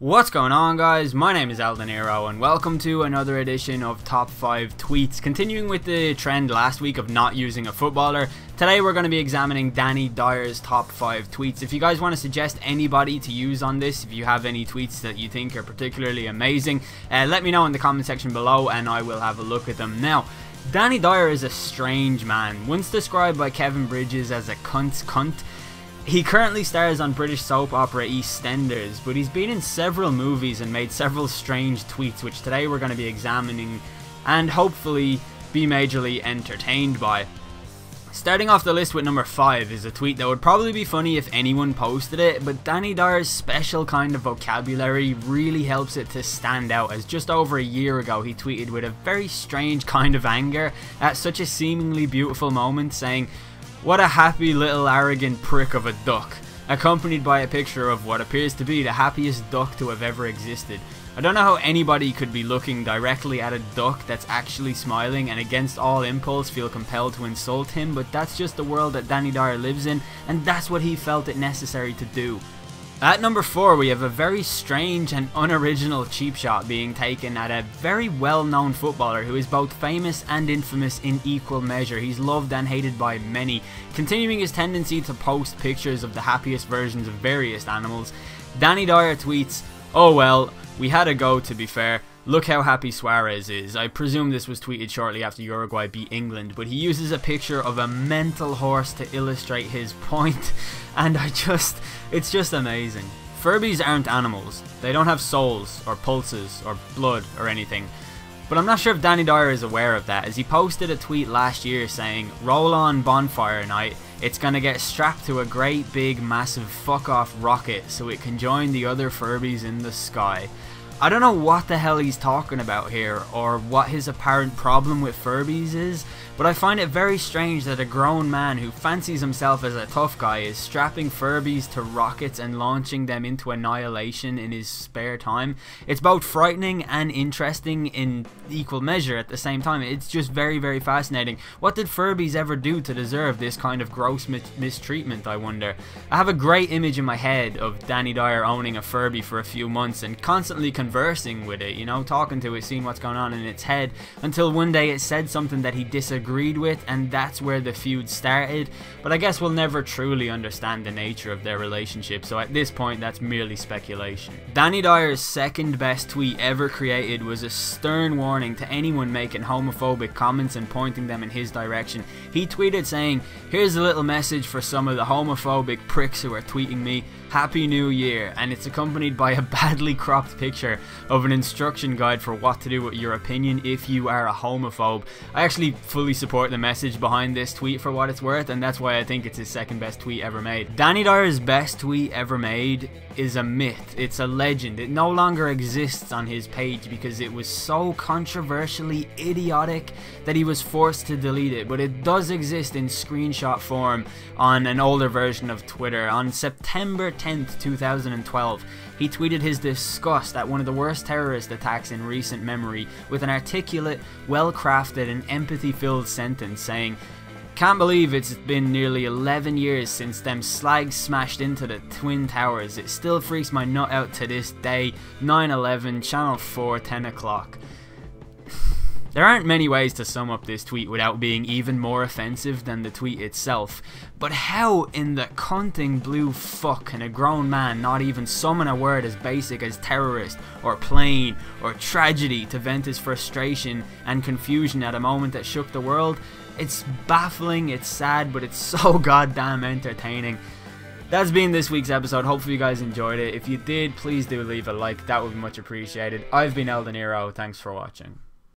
What's going on, guys? My name is Eldeniro and welcome to another edition of Top 5 Tweets. Continuing with the trend last week of not using a footballer, today we're going to be examining Dyer's top 5 tweets. If you guys want to suggest anybody to use on this, if you have any tweets that you think are particularly amazing, let me know in the comment section below and I will have a look at them. Now, Dyer is a strange man. Once described by Kevin Bridges as a cunt, he currently stars on British soap opera EastEnders, but he's been in several movies and made several strange tweets, which today we're going to be examining and hopefully be majorly entertained by. Starting off the list with number 5 is a tweet that would probably be funny if anyone posted it, but Dyer's special kind of vocabulary really helps it to stand out, as just over a year ago he tweeted with a very strange kind of anger at such a seemingly beautiful moment, saying, "What a happy little arrogant prick of a duck," accompanied by a picture of what appears to be the happiest duck to have ever existed. I don't know how anybody could be looking directly at a duck that's actually smiling and against all impulse feel compelled to insult him, but that's just the world that Dyer lives in, and that's what he felt it necessary to do. At number 4 we have a very strange and unoriginal cheap shot being taken at a very well-known footballer who is both famous and infamous in equal measure. He's loved and hated by many, continuing his tendency to post pictures of the happiest versions of various animals. Dyer tweets, "Oh well, we had a go, to be fair. Look how happy Suarez is." I presume this was tweeted shortly after Uruguay beat England, but he uses a picture of a mental horse to illustrate his point, and it's just amazing. Furbies aren't animals. They don't have souls, or pulses, or blood, or anything. But I'm not sure if Dyer is aware of that, as he posted a tweet last year saying, "Roll on bonfire night, it's gonna get strapped to a great big massive fuck off rocket so it can join the other Furbies in the sky." I don't know what the hell he's talking about here, or what his apparent problem with Furbies is, but I find it very strange that a grown man who fancies himself as a tough guy is strapping Furbies to rockets and launching them into annihilation in his spare time. It's both frightening and interesting in equal measure at the same time. It's just very, very fascinating. What did Furbies ever do to deserve this kind of gross mistreatment, I wonder? I have a great image in my head of Dyer owning a Furby for a few months and constantly conversing with it, you know, talking to it, seeing what's going on in its head, until one day it said something that he disagreed with, and that's where the feud started. But I guess we'll never truly understand the nature of their relationship, so at this point that's merely speculation. Dyer's second best tweet ever created was a stern warning to anyone making homophobic comments and pointing them in his direction. He tweeted saying, "Here's a little message for some of the homophobic pricks who are tweeting me. Happy New Year," and it's accompanied by a badly cropped picture of an instruction guide for what to do with your opinion if you are a homophobe. I actually fully support the message behind this tweet for what it's worth, and that's why I think it's his second best tweet ever made. Dyer's best tweet ever made is a myth. It's a legend. It no longer exists on his page because it was so controversially idiotic that he was forced to delete it, but it does exist in screenshot form on an older version of Twitter. On September 10th, 2012, he tweeted his disgust at one of the worst terrorist attacks in recent memory with an articulate, well-crafted and empathy-filled sentence saying, "Can't believe it's been nearly 11 years since them slags smashed into the Twin Towers. It still freaks my nut out to this day. 9/11, Channel 4, 10 o'clock. There aren't many ways to sum up this tweet without being even more offensive than the tweet itself, but how in the cunting blue fuck can a grown man not even summon a word as basic as terrorist, or plane, or tragedy to vent his frustration and confusion at a moment that shook the world? It's baffling, it's sad, but it's so goddamn entertaining. That's been this week's episode. Hopefully you guys enjoyed it. If you did, please do leave a like. That would be much appreciated. I've been Eldeniro. Thanks for watching.